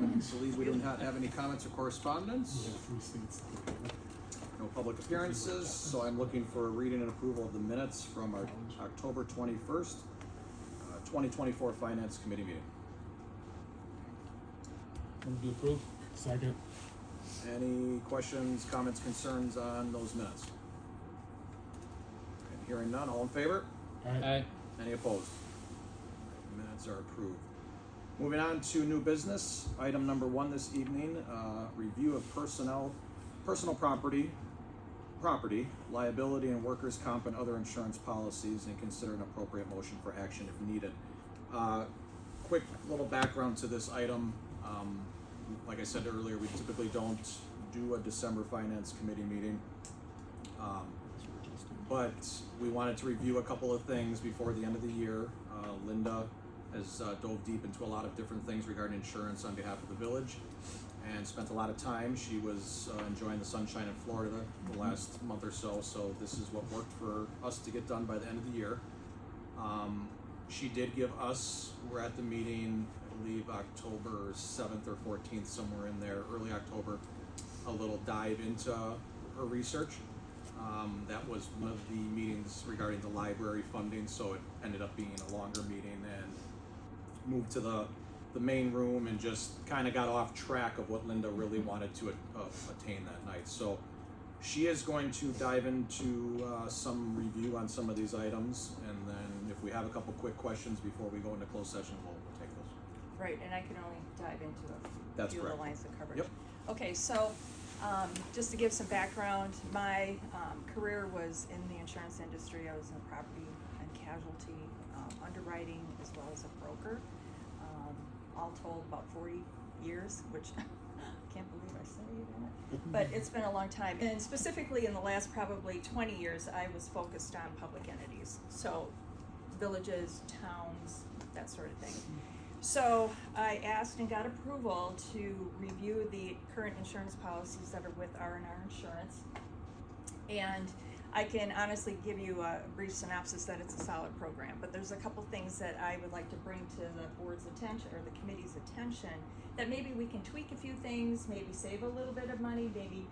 I believe we do not have any comments or correspondence. No public appearances, so I'm looking for a reading and approval of the minutes from our October 21st, 2024 Finance Committee meeting. Move to approve. Second. Any questions, comments, concerns on those minutes? Okay, hearing none, all in favor? Aye. Any opposed? Minutes are approved. Moving on to new business, item number 1 this evening, review of personal property, liability, and workers' comp and other insurance policies, and consider an appropriate motion for action if needed. Quick little background to this item. Like I said earlier, we typically don't do a December Finance Committee meeting. But we wanted to review a couple of things before the end of the year. Linda has dove deep into a lot of different things regarding insurance on behalf of the village and spent a lot of time. She was enjoying the sunshine in Florida the last month or so, so this is what worked for us to get done by the end of the year. She did give us, we're at the meeting, I believe October 7th or 14th, somewhere in there, early October, a little dive into her research. That was one of the meetings regarding the library funding, so it ended up being a longer meeting, and moved to the main room and just kind of got off track of what Linda really wanted to attain that night. So she is going to dive into some review on some of these items, and then if we have a couple quick questions before we go into closed session, we'll take those. Right, and I can only dive into That's few of correct. the lines of coverage. Yep. Okay, so just to give some background, my career was in the insurance industry. I was in property and casualty underwriting as well as a broker. All told, about 40 years, which I can't believe I say that, but it's been a long time. And specifically in the last probably 20 years, I was focused on public entities, so villages, towns, that sort of thing. So I asked and got approval to review the current insurance policies that are with R&R Insurance. And I can honestly give you a brief synopsis that it's a solid program, but there's a couple things that I would like to bring to the board's attention or the committee's attention, that maybe we can tweak a few things, maybe save a little bit of money, maybe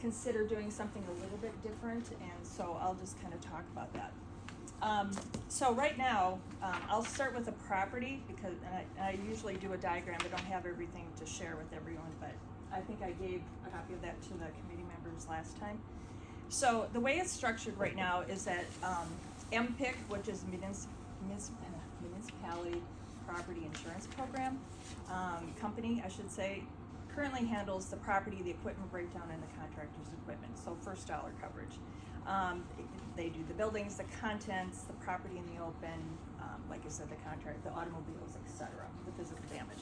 consider doing something a little bit different, and so I'll just kind of talk about that. So right now, I'll start with a property, because I usually do a diagram. I don't have everything to share with everyone, but I think I gave a copy of that to the committee members last time. So the way it's structured right now is that MPIC, which is Municipality Property Insurance Program, company, I should say, currently handles the property, the equipment breakdown, and the contractor's equipment, so first dollar coverage. They do the buildings, the contents, the property in the open, like I said, the contract, the automobiles, etc., the physical damage.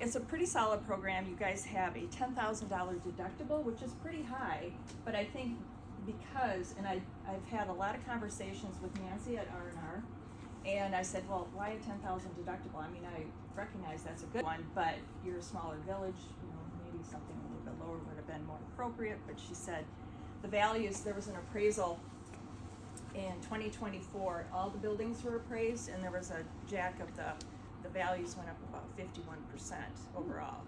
It's a pretty solid program. You guys have a $10,000 deductible, which is pretty high, but I think because, and I've had a lot of conversations with Nancy at R&R, and I said, well, why a $10,000 deductible? I mean, I recognize that's a good one, but you're a smaller village, maybe something a little bit lower would have been more appropriate. But she said the values, there was an appraisal in 2024, all the buildings were appraised, and there was a jack of the values went up about 51% overall.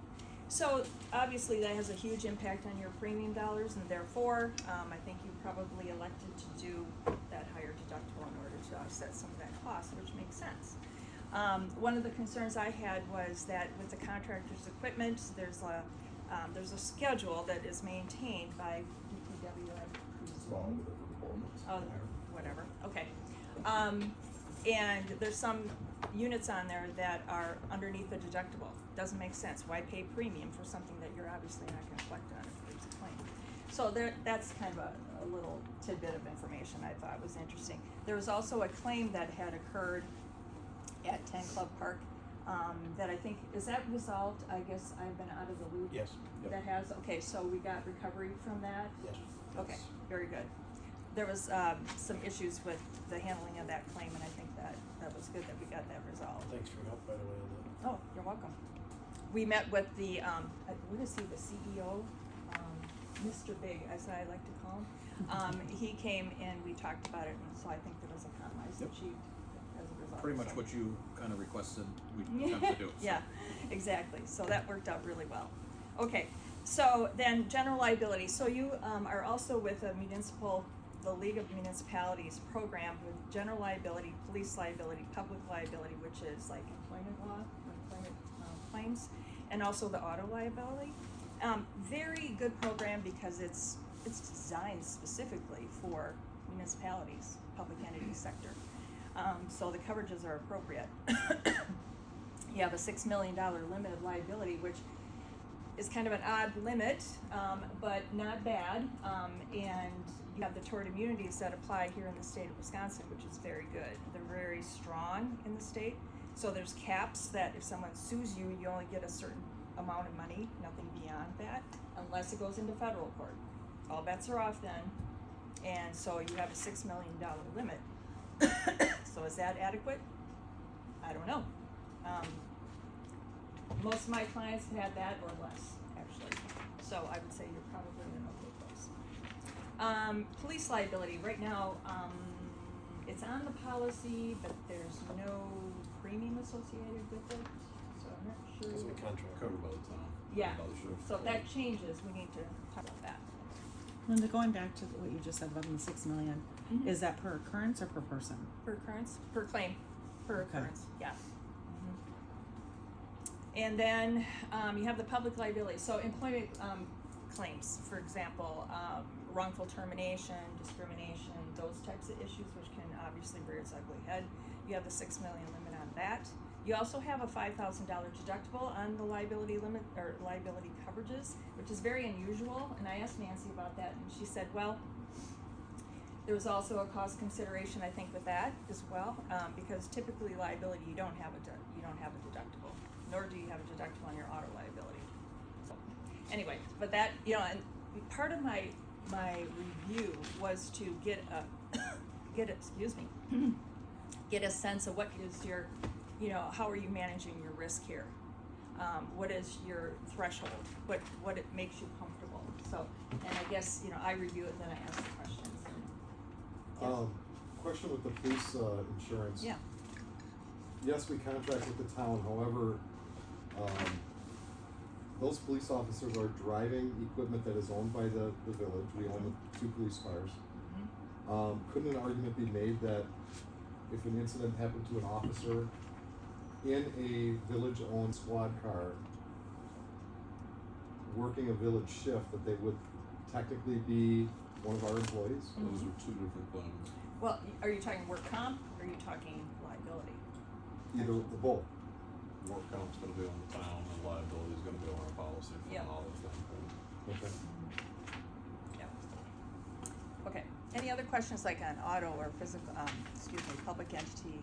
So obviously that has a huge impact on your premium dollars, and therefore I think you probably elected to do that higher deductible in order to offset some of that cost, which makes sense. One of the concerns I had was that with the contractor's equipment, there's a schedule that is maintained by DPW. Oh, whatever. Okay. And there's some units on there that are underneath the deductible. Doesn't make sense. Why pay premium for something that you're obviously not going to collect on if there's a claim? So that's kind of a little tidbit of information I thought was interesting. There was also a claim that had occurred at 10 Club Park that I think, is that resolved? I guess I've been out of the loop. Yes. Yep. That has, okay, so we got recovery from that? Yes. Okay, very good. There was some issues with the handling of that claim, and I think that was good that we got that resolved. Thanks for your help, by the way, on that. Oh, you're welcome. We met with the, what is he, the CEO? Mr. Big, as I like to call him. He came and we talked about it, and so I think there was a compromise achieved as a result pretty much what you kind of requested we attempt to do. So. Yeah, exactly. So that worked out really well. Okay, so then general liability. So you are also with the League of Municipalities program with general liability, police liability, public liability, which is like employment law, employment claims, and also the auto liability. Very good program because it's designed specifically for municipalities, public entity sector. So the coverages are appropriate. You have a $6 million limit of liability, which is kind of an odd limit, but not bad. And you have the tort immunities that apply here in the state of Wisconsin, which is very good. They're very strong in the state. So there's caps that if someone sues you, you only get a certain amount of money, nothing beyond that, unless it goes into federal court. All bets are off then. And so you have a $6 million limit. So is that adequate? I don't know. Most of my clients had that or less, actually. So I would say you're probably in an okay place. Police liability, right now, it's on the policy, but there's no premium associated with it, so I'm not sure. It's a contract covered by the town. Yeah, By the sheriff. so if that changes, we need to talk about that. Linda, going back to what you just said about the 6 million, Mhm. is that per occurrence or per person? Per occurrence, per claim, per Okay. occurrence, yeah. And then, you have the public liability, so employment, claims, for example, wrongful termination, discrimination, those types of issues, which can obviously rear its ugly head. You have the $6 million limit on that. You also have a $5,000 deductible on the liability limit, or liability coverages, which is very unusual, and I asked Nancy about that, and she said, well, there was also a cost consideration, I think, with that as well, because typically liability, you don't have a deductible, nor do you have a deductible on your auto liability. So, anyway, but that, and part of my review was to get a sense of what is your, how are you managing your risk here? What is your threshold? What it makes you comfortable? So, and I guess, I review it, then I ask the questions. And, Question with the police insurance. yeah. Yes, we contract with the town, however, those police officers are driving equipment that is owned by the village. We own the 2 police cars. Couldn't an argument be made that if an incident happened to an officer in a village-owned squad car working a village shift, that they would technically be one of our employees? Those are two different things. Well, are you talking work comp, or are you talking liability? Either, the both. Work comp's gonna be on the town, and liability is gonna be on our policy from Yeah. an audit standpoint. Okay. Yeah. Okay, any other questions like on auto or physical, public entity,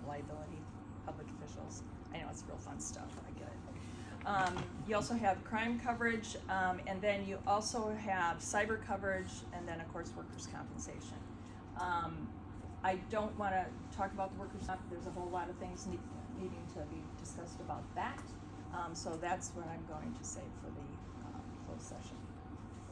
liability, public officials? I know it's real fun stuff, I get it. You also have crime coverage, and then you also have cyber coverage, and then of course workers' compensation. I don't wanna talk about the workers' comp, there's a whole lot of things needing to be discussed about that. So that's what I'm going to say for the closed session.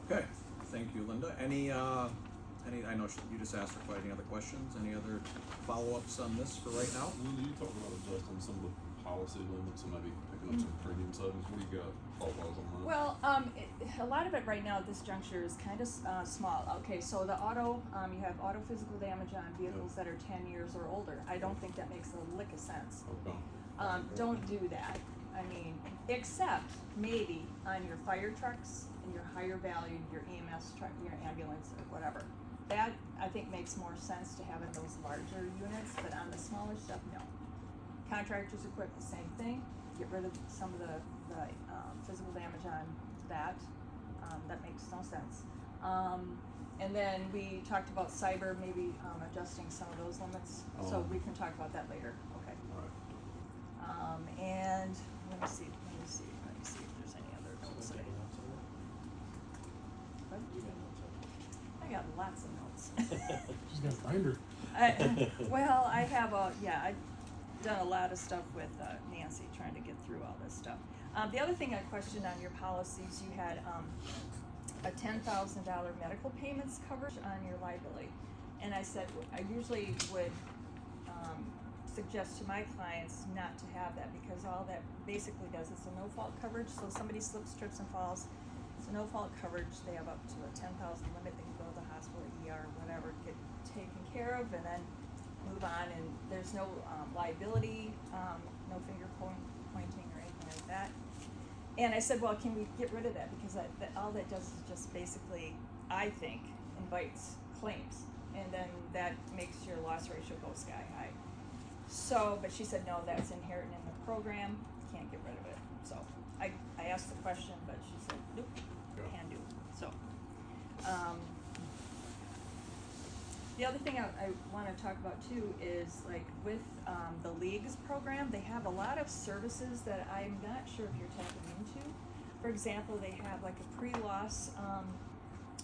Okay, thank you, Linda. Any, I know you just asked for quite any other questions. Any other follow-ups on this for right now? Linda, you talked about adjusting some of the policy limits and maybe picking up some premium savings. What do you got thought-wise on that? Well, a lot of it right now at this juncture is kind of small. Okay, so the auto, you have auto physical damage on vehicles that are 10 years or older. I don't think that makes a lick of sense. Okay. Don't do that. I mean, except maybe on your fire trucks and your higher valued, your EMS truck, your ambulance or whatever. That, I think, makes more sense to have in those larger units, but on the smaller stuff, no. Contractors equipment, same thing. Get rid of some of the physical damage on that. That makes no sense. And then we talked about cyber, maybe adjusting some of those limits. So we can talk about that later. Okay. All right. And let me see if there's any other notes that I got lots of notes. She's got a binder. Well, I have I've done a lot of stuff with Nancy trying to get through all this stuff. The other thing I questioned on your policies, you had a $10,000 medical payments coverage on your liability. And I said, I usually would suggest to my clients not to have that, because all that basically does is a no-fault coverage. So if somebody slips, trips, and falls, it's a no-fault coverage. They have up to a 10,000 limit. They can go to the hospital, ER, whatever, get taken care of, and then move on. And there's no liability, no finger pointing or anything like that. And I said, well, can we get rid of that? Because that all that does is just basically, I think, invites claims. And then that makes your loss ratio go sky high. So, but she said, no, that's inherent in the program, can't get rid of it. So, I asked the question, but she said, nope, Yeah. can do. So, the other thing I wanna talk about too is like with, the leagues program, they have a lot of services that I'm not sure if you're tapping into. For example, they have like a pre-loss,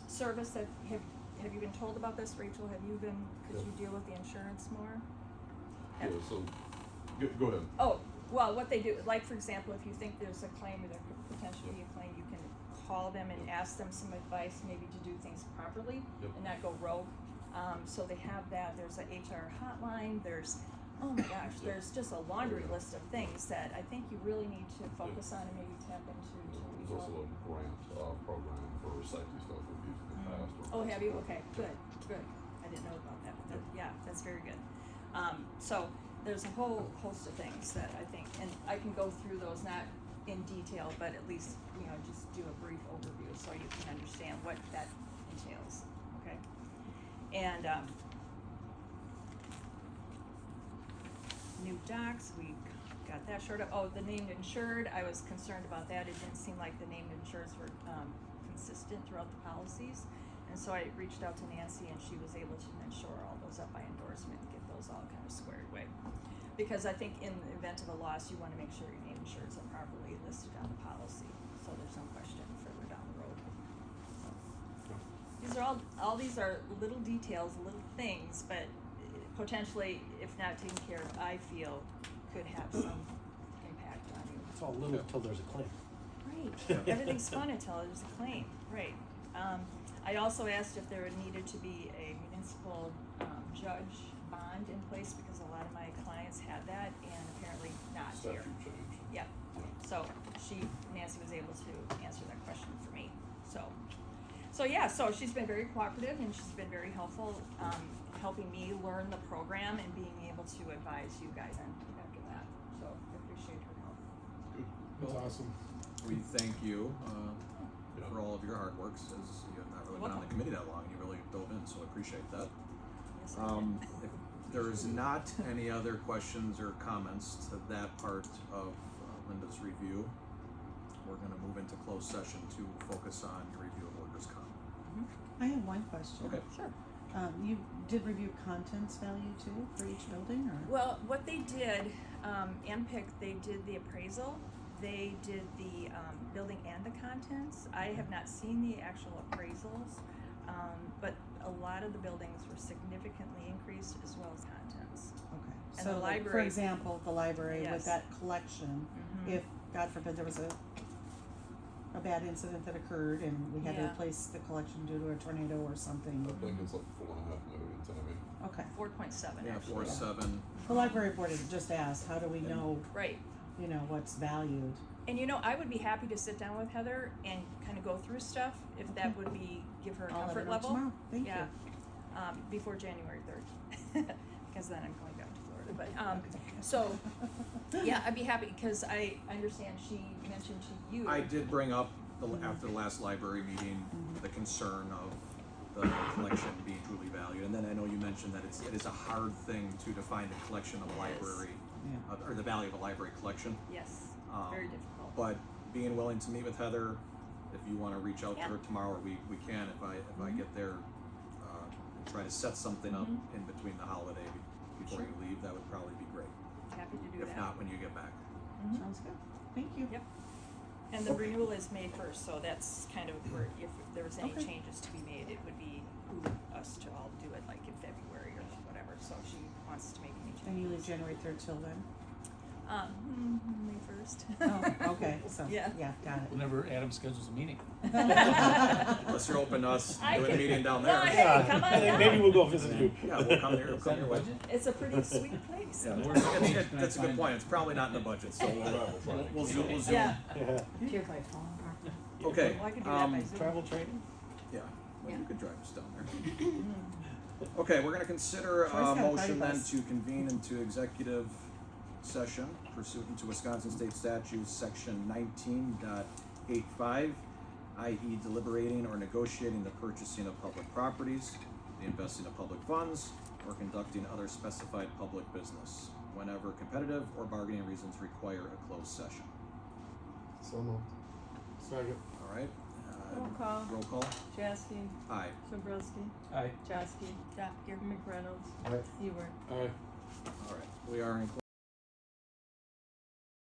service that, have you been told about this, Rachel? Have you been, cause you deal with the insurance more? Yeah, so, go ahead. Oh, well, what they do, like for example, if you think there's a claim or there could potentially be a claim, you can call them and ask them some advice, maybe to do things properly Yep. and not go rogue. So they have that, there's a HR hotline, there's, oh my gosh, Yep. there's just a laundry list of things that I think you really need to focus on and maybe tap into to There's resolve. also a grant, program for safety stuff we've used in the past. Oh, have you? Okay, good. I didn't know about that, but yeah, that's very good. So there's a whole host of things that I think, and I can go through those, not in detail, but at least, just do a brief overview so you can understand what that entails, okay? And, new docs, we got that short up. Oh, the named insured, I was concerned about that. It didn't seem like the named insureds were, consistent throughout the policies. And so I reached out to Nancy and she was able to then shore all those up by endorsement, get those all kind of squared away. Because I think in the event of a loss, you wanna make sure your named insureds are properly listed on the policy, so there's no question further down the road. So, these are all these are little details, little things, but potentially, if not taken care of, I feel could have some impact on you. It's all little until there's a claim. Right, everything's fun until there's a claim, right. I also asked if there needed to be a municipal, judge bond in place, because a lot of my clients had that, and apparently not here. Statute change. Yep, so Nancy was able to answer that question for me, so yeah, so she's been very cooperative, and she's been very helpful, helping me learn the program and being able to advise you guys after that, so I appreciate her help. Good. That's awesome. We thank you, for all of your hard work, as you have not really been on the Welcome. committee that long, and you really dove in, so I appreciate that. Yes, I did. If there is not any other questions or comments to that part of Linda's review, we're gonna move into closed session to focus on your review of workers' comp. I have one question. Okay. Sure. You did review contents value too for each building, or? Well, what they did, MPIC, they did the appraisal, they did the, building and the contents. I have not seen the actual appraisals, but a lot of the buildings were significantly increased as well as contents. Okay, And so the like, for library- example, the library Yes. with that collection, Mhm. if, God forbid, there was a bad incident that occurred and we had to Yeah. replace the collection due to a tornado or something. I think it's like 4.5 million, Tammy. Okay, 4.7 Yeah, actually. 4.7, the library board had just asked, how do we know, Right. what's valued? And I would be happy to sit down with Heather and kind of go through stuff, if that would give her a I'll let her comfort know level. tomorrow. Thank Yeah, you. before January 3rd, because then I'm going back to Florida, but, so, yeah, I'd be happy, because I understand she mentioned to you. I did bring up after the last library meeting, the concern of the collection being truly valued, and then I know you mentioned that it is a hard thing to define the collection of a It is. library, Yeah. or the value of a library collection. Yes, Um, very difficult. But being willing to meet with Heather, if you wanna reach out to Yeah. her tomorrow, or we can, if I get there, and try to set something up Mhm. in between the holiday before Sure. you leave, that would probably be great. Happy to do that. If not, when you get back. Mhm. Sounds good. Thank you. Yep. And the Okay. renewal is May 1st, so that's kind of where, if there was any Okay. changes to be made, it would be us to all do it like in February or whatever, so if she wants to make any changes. And you leave January 3rd till then? May 1st. Oh, Okay, so, Yeah. yeah, got it. Whenever Adam schedules a meeting. Unless you're open to us I doing a can- meeting down Well, there. hey, come on down. Maybe we'll go visit you. Yeah, we'll come there, we'll Is come that your in way. budget? It's a pretty sweet place. Yeah, Where- it's- can I that's a good find point, it? it's probably not in the budget, so we'll zoom, Yeah. Yeah. Here by phone. Okay, Well, I could do that by Zoom. Travel training? yeah, well, you Yeah. could drive us down there. Okay, we're gonna consider Troy's a got a motion party then bus. to convene into executive session pursuant to Wisconsin State Statutes, section 19.85, i.e. deliberating or negotiating the purchasing of public properties, the investing of public funds, or conducting other specified public business, whenever competitive or bargaining reasons require a closed session. So moved. Second. All right? Roll call. Roll call. Jaski, Aye. Sobrowski, Aye. Jaski, McReynolds, Aye. Ewert. Aye. All right. We are in